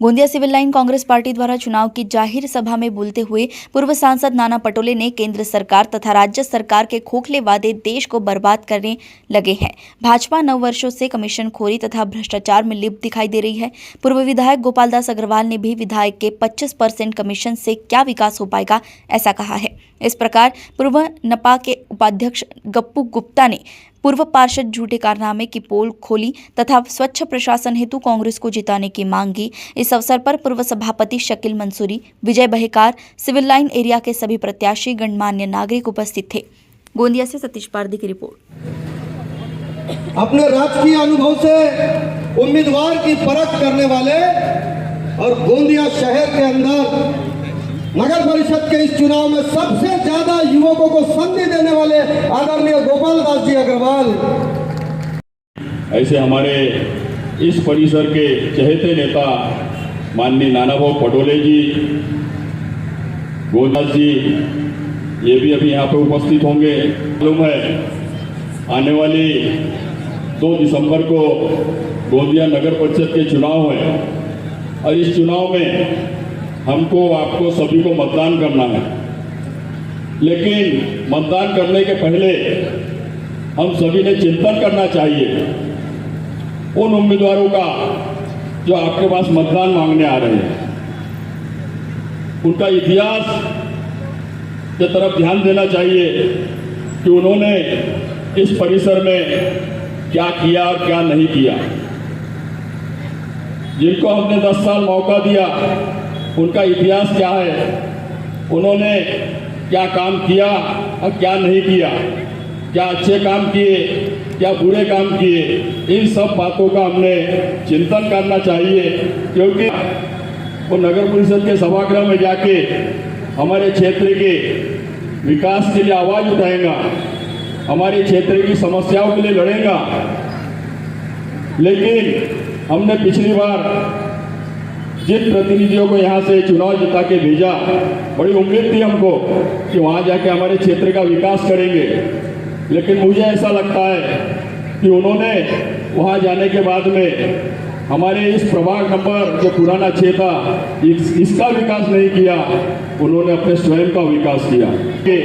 Gondia civil line Congress party द्वारा चुनाव की जाहिर सभा में बोलते हुए पूर्व सांसद नाना पटोले ने केंद्र सरकार तथा राज्य सरकार के खोखले वादे देश को बर्बाद करने लगे हैं। भाजपा 9 वर्षों से कमीशनखोरी तथा भ्रष्टाचार में लिप्त दिखाई दे रही है। पूर्व विधायक गोपाल दास अग्रवाल ने भी विधायक के 25% कमीशन से क्या विकास हो पाएगा, ऐसा कहा है। इस प्रकार पूर्व नपा के उपाध्यक्ष गप्पू गुप्ता ने पूर्व पार्षद झूठे कारनामे की पोल खोली तथा स्वच्छ प्रशासन हेतु कांग्रेस को जिताने की मांग की। इस अवसर पर पूर्व सभापति शकील मंसूरी, विजय बहेकार, सिविल लाइन एरिया के सभी प्रत्याशी, गणमान्य नागरिक उपस्थित थे। गोंदिया से सतीश पारदी की रिपोर्ट। अपने राजकीय अनुभव से उम्मीदवार की परख करने वाले और गोंदिया शहर के अंदर नगर परिषद के इस चुनाव में सबसे ज्यादा युवकों को संधि देने वाले आदरणीय गोपाल दास जी अग्रवाल, ऐसे हमारे इस परिसर के चहेते नेता माननीय नाना भाऊ पटोले जी, गोदास जी, ये भी अभी यहाँ पे उपस्थित होंगे। मालूम है आने वाली 2 दिसंबर को गोंदिया नगर परिषद के चुनाव है और इस चुनाव में हमको आपको सभी को मतदान करना है। लेकिन मतदान करने के पहले हम सभी ने चिंतन करना चाहिए उन उम्मीदवारों का जो आपके पास मतदान मांगने आ रहे हैं, उनका इतिहास की तरफ ध्यान देना चाहिए कि उन्होंने इस परिसर में क्या किया और क्या नहीं किया। जिनको हमने 10 साल मौका दिया, उनका इतिहास क्या है, उन्होंने क्या काम किया और क्या नहीं किया, क्या अच्छे काम किए, क्या बुरे काम किए, इन सब बातों का हमने चिंतन करना चाहिए। क्योंकि वो नगर परिषद के सभागृह में जाके हमारे क्षेत्र के विकास के लिए आवाज उठाएगा, हमारे क्षेत्र की समस्याओं के लिए लड़ेगा। लेकिन हमने पिछली बार जिन प्रतिनिधियों को यहाँ से चुनाव जिता के भेजा, बड़ी उम्मीद थी हमको कि वहाँ जाके हमारे क्षेत्र का विकास करेंगे। लेकिन मुझे ऐसा लगता है कि उन्होंने वहाँ जाने के बाद में हमारे इस प्रभाग नंबर जो पुराना 6 था, इसका विकास नहीं किया, उन्होंने अपने स्वयं का विकास किया। कि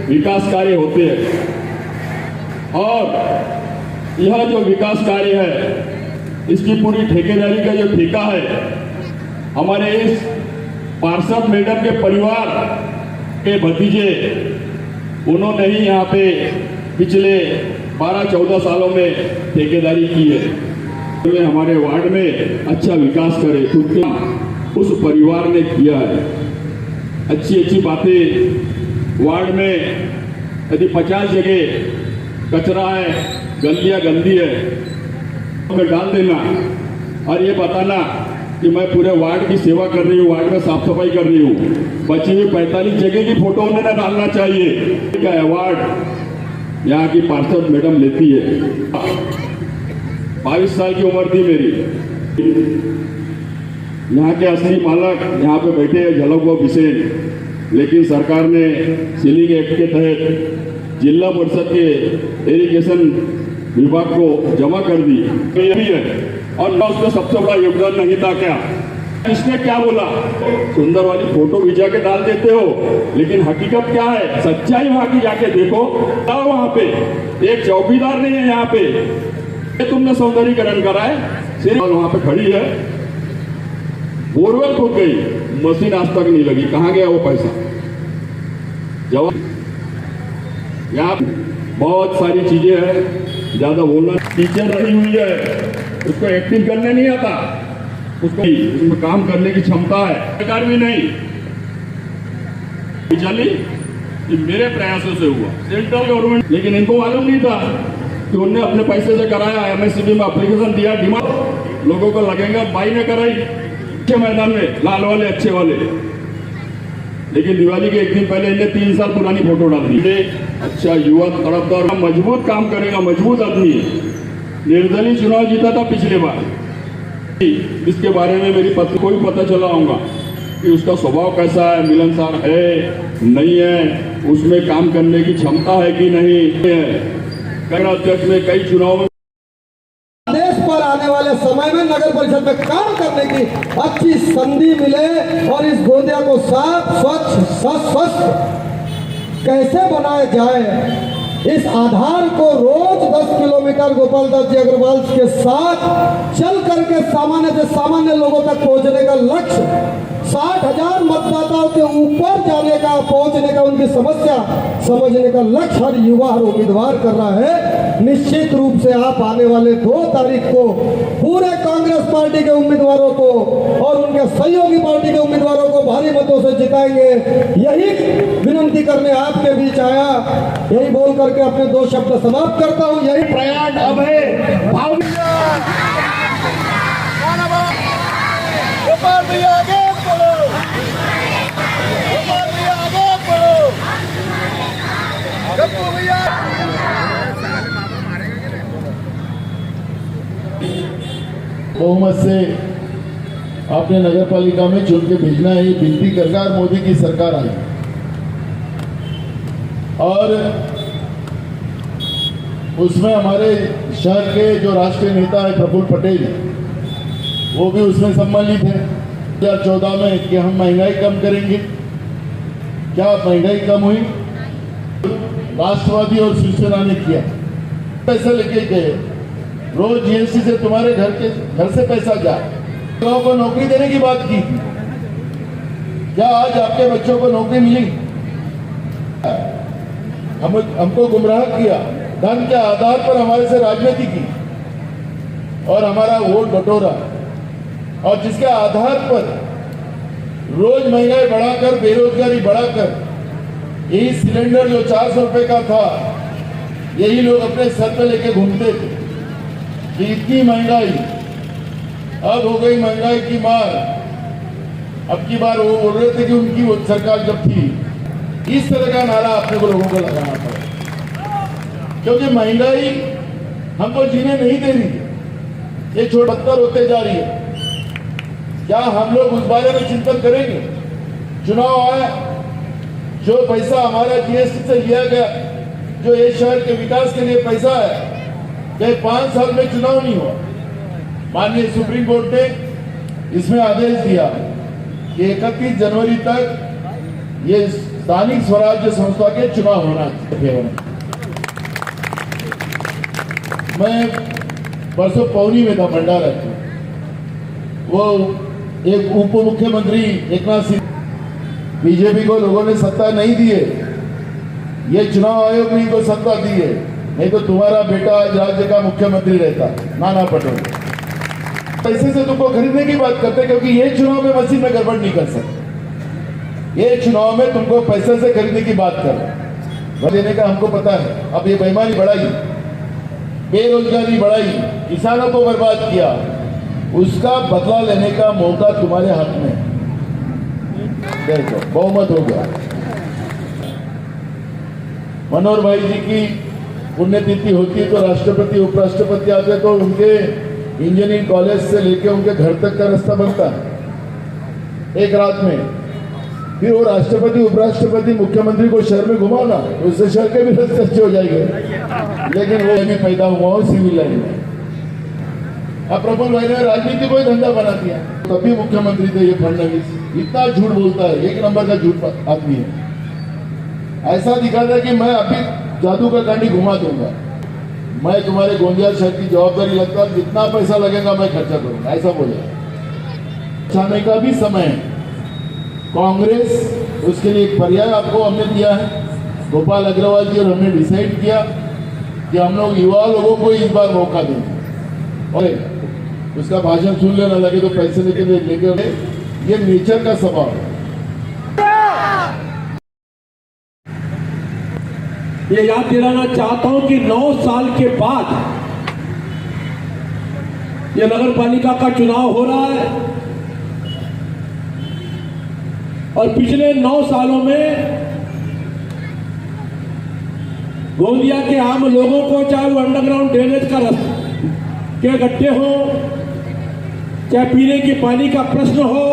विकास कार्य होते हैं और यह जो विकास कार्य है, इसकी पूरी ठेकेदारी का जो ठेका है, हमारे इस पार्षद मैडम के परिवार के भतीजे, उन्होंने ही यहाँ पे पिछले 12-14 सालों में ठेकेदारी की है। हमारे वार्ड में अच्छा विकास करे, क्योंकि उस परिवार ने किया है। अच्छी बातें वार्ड में, यदि 50 जगह कचरा है, गंदियाँ गंदी है, तो डाल देना और ये बताना कि मैं पूरे वार्ड की सेवा कर रही हूँ, वार्ड में साफ सफाई कर रही हूँ। बची हुई 45 जगह की फोटो उन्हें डालना चाहिए। का अवार्ड यहाँ की पार्षद मैडम लेती है। 22 साल की उम्र थी मेरी। यहाँ के असली मालक यहाँ पे बैठे हैं, झलक व बिसेन। लेकिन सरकार ने सीलिंग एक्ट के तहत जिला परिषद के इरिगेशन विभाग को जमा कर दी। ये भी है और उसमें सबसे बड़ा योगदान नहीं था क्या? इसने क्या बोला, सुंदर वाली फोटो खिंचा के डाल देते हो, लेकिन हकीकत क्या है, सच्चाई वहां की जाके देखो। वहां पे एक चौकीदार नहीं है, यहाँ पे तुमने सौंदर्यीकरण करा है, सिर्फ वहां पे खड़ी है, बोरवेल फूट गई, मशीन आज तक नहीं लगी, कहाँ गया वो पैसा? जवाब, यहाँ बहुत सारी चीजें हैं, ज्यादा बोलना। टीचर रही हुई है, उसको एक्टिंग करने नहीं आता, उसको उसमें काम करने की क्षमता है, सरकार भी नहीं चली। ये मेरे प्रयासों से हुआ, सेंट्रल गवर्नमेंट। लेकिन इनको मालूम नहीं था कि उन्होंने अपने पैसे से कराया। MSCB में एप्लीकेशन दिया, डिमांड लोगों को लगेगा बाई ने कराई, अच्छे मैदान में, लाल वाले अच्छे वाले। लेकिन दिवाली के एक दिन पहले इन्हें 3 साल पुरानी फोटो डाल दी। अच्छा युवा तड़पदार, मजबूत काम करेगा, मजबूत आदमी। निर्दलीय चुनाव जीता था पिछले बार। इसके बारे में मेरी पत्नी को भी पता चला होगा कि उसका स्वभाव कैसा है, मिलनसार है नहीं है, उसमें काम करने की क्षमता है कि नहीं है। अध्यक्ष में कई चुनाव में देश पर आने वाले समय में नगर परिषद में काम करने की अच्छी संधि मिले और इस गोंदिया को साफ स्वच्छ स्वस्थ कैसे बनाया जाए, इस आधार को रोज 10 किलोमीटर गोपाल दास जी अग्रवाल के साथ चल करके सामान्य से सामान्य लोगों तक पहुंचने का लक्ष्य, 60,000 मतदाताओं के ऊपर जाने का, पहुंचने का, उनकी समस्या समझने का लक्ष्य हर युवा हर उम्मीदवार कर रहा है। निश्चित रूप से आप आने वाले 2 तारीख को पूरे कांग्रेस पार्टी के उम्मीदवारों को और उनके सहयोगी पार्टी के उम्मीदवारों को भारी मतों से जिताएंगे। यही विनती करने आपके बीच आया, यही बोल करके अपने 2 शब्द समाप्त करता हूँ। यही प्रयाण अब है गोपाल भैया आगे बढ़ो, गोपाल भैया आगे बढ़ो, गप्पू भैया। बहुमत से आपने नगर पालिका में चुन के भेजना है, ये विनती सरकार मोदी की सरकार आई और उसमें हमारे शहर के जो राष्ट्रीय नेता है प्रफुल्ल पटेल, वो भी उसमें सम्मिलित है 2014 में कि हम महंगाई कम करेंगे। क्या महंगाई कम हुई? राष्ट्रवादी और शिवसेना ने किया, पैसा लेके गए, रोज जीएसटी से तुम्हारे घर से पैसा जाए। लोगों को नौकरी देने की बात की, क्या आज आपके बच्चों को नौकरी मिली? हमको गुमराह किया, धन के आधार पर हमारे से राजनीति की और हमारा वोट बटोरा, और जिसके आधार पर रोज महंगाई बढ़ाकर, बेरोजगारी बढ़ाकर, यही सिलेंडर जो 400 रुपए का था, यही लोग अपने सर पे लेके घूमते थे कि इतनी महंगाई, अब हो गई महंगाई की मार। अब की बार वो बोल रहे थे कि उनकी वो सरकार जब थी, इस तरह का नारा अपने को लोगों को लगाना पड़ा, क्योंकि महंगाई हमको जीने नहीं दे रही है, ये छोड़ बदतर होते जा रही है। क्या हम लोग उस बारे में चिंतन करेंगे? चुनाव आया, जो पैसा हमारा जीएसटी से लिया गया, जो ये शहर के विकास के लिए पैसा है, क्या 5 साल में चुनाव नहीं हुआ? माननीय सुप्रीम कोर्ट ने इसमें आदेश दिया कि 31 जनवरी तक ये स्थानिक स्वराज्य संस्था के चुनाव होना चाहिए। मैं परसों पौनी में था, भंडारा, वो एक उप मुख्यमंत्री एकनाथ सिंह, बीजेपी को लोगों ने सत्ता नहीं दी है, ये चुनाव आयोग ने इनको सत्ता दी है, नहीं तो तुम्हारा बेटा आज राज्य का मुख्यमंत्री रहता, नाना पटोले। पैसे से तुमको खरीदने की बात करते, क्योंकि ये चुनाव में मशीन में गड़बड़ नहीं कर सकते, ये चुनाव में तुमको पैसे से खरीदने की बात कर देने का हमको पता है। अब ये बेईमानी बढ़ाई, बेरोजगारी बढ़ाई, किसानों को बर्बाद किया, उसका बदला लेने का मौका तुम्हारे हाथ में। देखो बहुमत हो गया। मनोहर भाई जी की पुण्यतिथि होती है तो राष्ट्रपति उपराष्ट्रपति आते, तो उनके इंजीनियरिंग कॉलेज से लेके उनके घर तक का रास्ता बनता है एक रात में। फिर वो राष्ट्रपति उपराष्ट्रपति मुख्यमंत्री को शहर में घुमाना, तो उससे शहर के भी रास्ते अच्छे हो जाएंगे। लेकिन वो भी पैदा हुआ हो सिविल लाइन में। अब प्रफुल्ल भाई ने राजनीति को ही धंधा बना दिया। तभी मुख्यमंत्री थे ये फडणवीस, इतना झूठ बोलता है, 1 नंबर का झूठ आदमी है। ऐसा दिखाता है कि मैं अभी जादू का कांडी घुमा दूंगा, मैं तुम्हारे गोंदिया शहर की जवाबदारी लगता है, जितना पैसा लगेगा मैं खर्चा करूंगा, ऐसा बोले। जाने का भी समय है। कांग्रेस उसके लिए एक पर्याय आपको हमने दिया है, गोपाल अग्रवाल जी और हमने डिसाइड किया कि हम लोग युवा लोगों को इस बार मौका देंगे। और उसका भाषण सुन लेना लगे तो पैसे लेके ये नेचर का स्वभाव है। ये याद दिलाना चाहता हूं कि 9 साल के बाद ये नगर पालिका का चुनाव हो रहा है और पिछले 9 सालों में गोंदिया के आम लोगों को, चाहे वो अंडरग्राउंड ड्रेनेज का के गड्ढे हो, चाहे पीने के पानी का प्रश्न हो,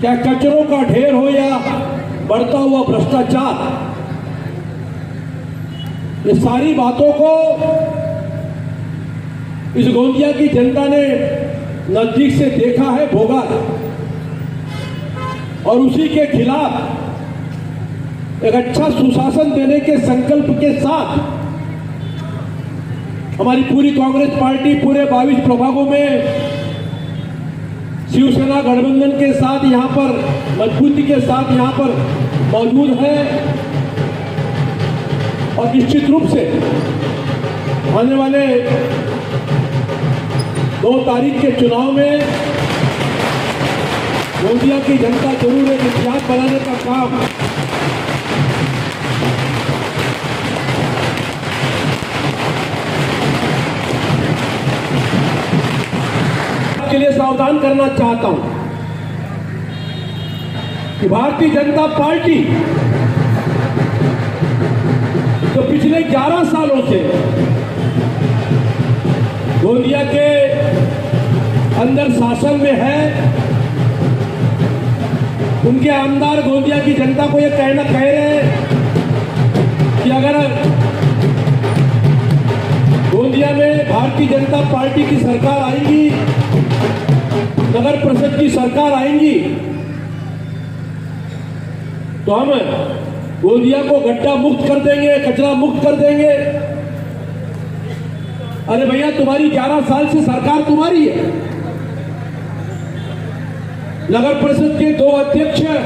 चाहे कचरों का ढेर हो या बढ़ता हुआ भ्रष्टाचार, ये सारी बातों को इस गोंदिया की जनता ने नजदीक से देखा है, भोगा है, और उसी के खिलाफ एक अच्छा सुशासन देने के संकल्प के साथ हमारी पूरी कांग्रेस पार्टी पूरे 22 प्रभागों में शिवसेना गठबंधन के साथ यहां पर मजबूती के साथ यहां पर मौजूद है। और निश्चित रूप से आने वाले 2 तारीख के चुनाव में गोंदिया की जनता जरूर एक इतिहास बनाने का काम के लिए सावधान करना चाहता हूं कि भारतीय जनता पार्टी तो पिछले 11 सालों से गोंदिया के अंदर शासन में है, उनके आमदार गोंदिया की जनता को यह कहना कह रहे हैं कि अगर गोंदिया में भारतीय जनता पार्टी की सरकार आएगी, नगर परिषद की सरकार आएंगी, तो हम गोंदिया को गड्ढा मुक्त कर देंगे, कचरा मुक्त कर देंगे। अरे भैया, तुम्हारी 11 साल से सरकार तुम्हारी है, नगर परिषद के 2 अध्यक्ष हैं,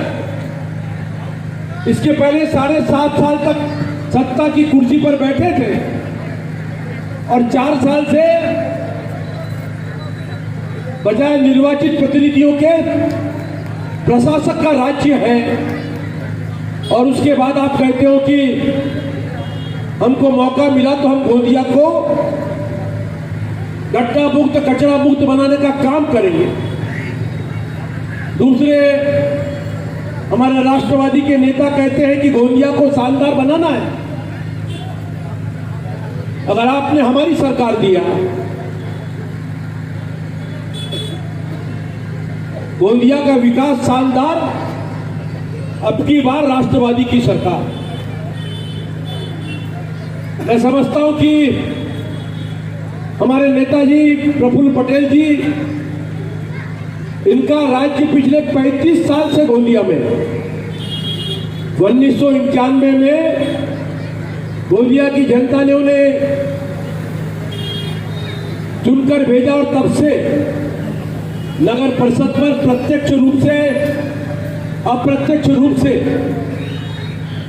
इसके पहले 7.5 साल तक सत्ता की कुर्सी पर बैठे थे और 4 साल से बजाय निर्वाचित प्रतिनिधियों के प्रशासक का राज्य है। और उसके बाद आप कहते हो कि हमको मौका मिला तो हम गोंदिया को गड्ढा मुक्त, कचरा मुक्त बनाने का काम करेंगे। दूसरे हमारे राष्ट्रवादी के नेता कहते हैं कि गोंदिया को शानदार बनाना है। अगर आपने हमारी सरकार दिया, गोंदिया का विकास शानदार, अब की बार राष्ट्रवादी की सरकार। मैं समझता हूं कि हमारे नेताजी प्रफुल्ल पटेल जी, इनका राज्य पिछले 35 साल से गोंदिया में। 1991 में गोंदिया की जनता ने उन्हें चुनकर भेजा और तब से नगर परिषद पर प्रत्यक्ष रूप से अप्रत्यक्ष रूप से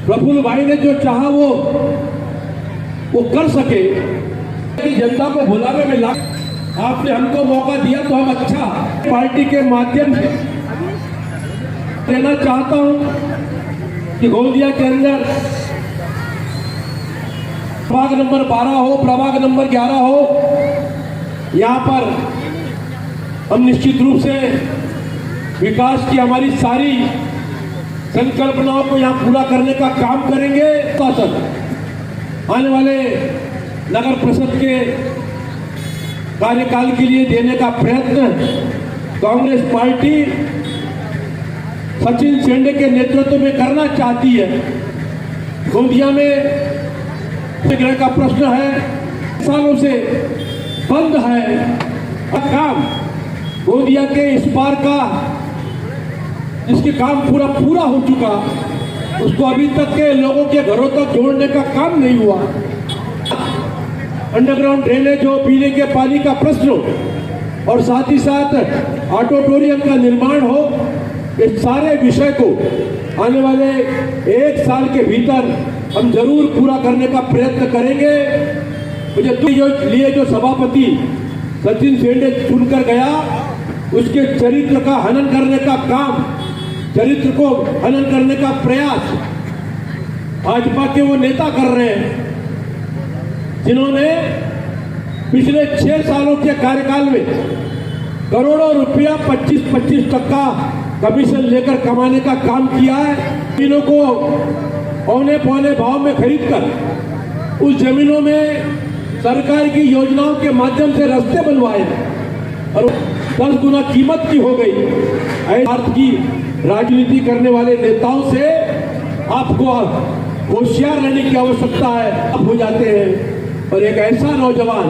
प्रफुल्ल भाई ने जो चाहा वो कर सके। जनता को बुलावे में ला, आपने हमको मौका दिया तो हम अच्छा पार्टी के माध्यम से देना चाहता हूं कि गोंदिया के अंदर प्रभाग नंबर 12 हो, प्रभाग नंबर 11 हो, यहां पर हम निश्चित रूप से विकास की हमारी सारी संकल्पनाओं को यहां पूरा करने का काम करेंगे। शासन आने वाले नगर परिषद के कार्यकाल के लिए देने का प्रयत्न कांग्रेस पार्टी सचिन शेंडे के नेतृत्व में करना चाहती है। गोंदिया में गृह का प्रश्न है, सालों से बंद है काम गोंदिया के इस पार का, जिसके काम पूरा हो चुका, उसको अभी तक के लोगों के घरों तक जोड़ने का काम नहीं हुआ। अंडरग्राउंड ड्रेनेज हो, पीने के पानी का प्रश्न हो, और साथ ही साथ ऑडिटोरियम का निर्माण हो, इस सारे विषय को आने वाले 1 साल के भीतर हम जरूर पूरा करने का प्रयत्न करेंगे। मुझे जो सभापति सचिन शेंडे चुनकर गया, उसके चरित्र का हनन करने का काम, चरित्र को हनन करने का प्रयास भाजपा के वो नेता कर रहे हैं, जिन्होंने पिछले 6 सालों के कार्यकाल में करोड़ों रुपया 25-25 टका कमीशन लेकर कमाने का काम किया है। जमीनों को औने पौने भाव में खरीदकर उस जमीनों में सरकार की योजनाओं के माध्यम से रास्ते बनवाए और 10 गुना कीमत की हो गई। अर्थ की राजनीति करने वाले नेताओं से आपको होशियार रहने की आवश्यकता है। आप हो जाते हैं और एक ऐसा नौजवान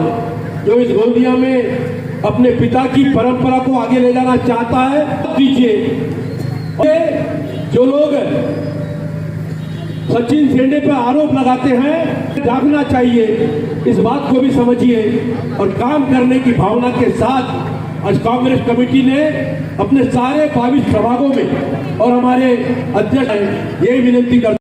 जो इस गोंदिया में अपने पिता की परंपरा को आगे ले जाना चाहता है, दीजिए। जो लोग सचिन सेंडे पर आरोप लगाते हैं, जागना चाहिए, इस बात को भी समझिए और काम करने की भावना के साथ आज कांग्रेस कमेटी ने अपने सारे 22 प्रभागों में और हमारे अध्यक्ष ये विनती कर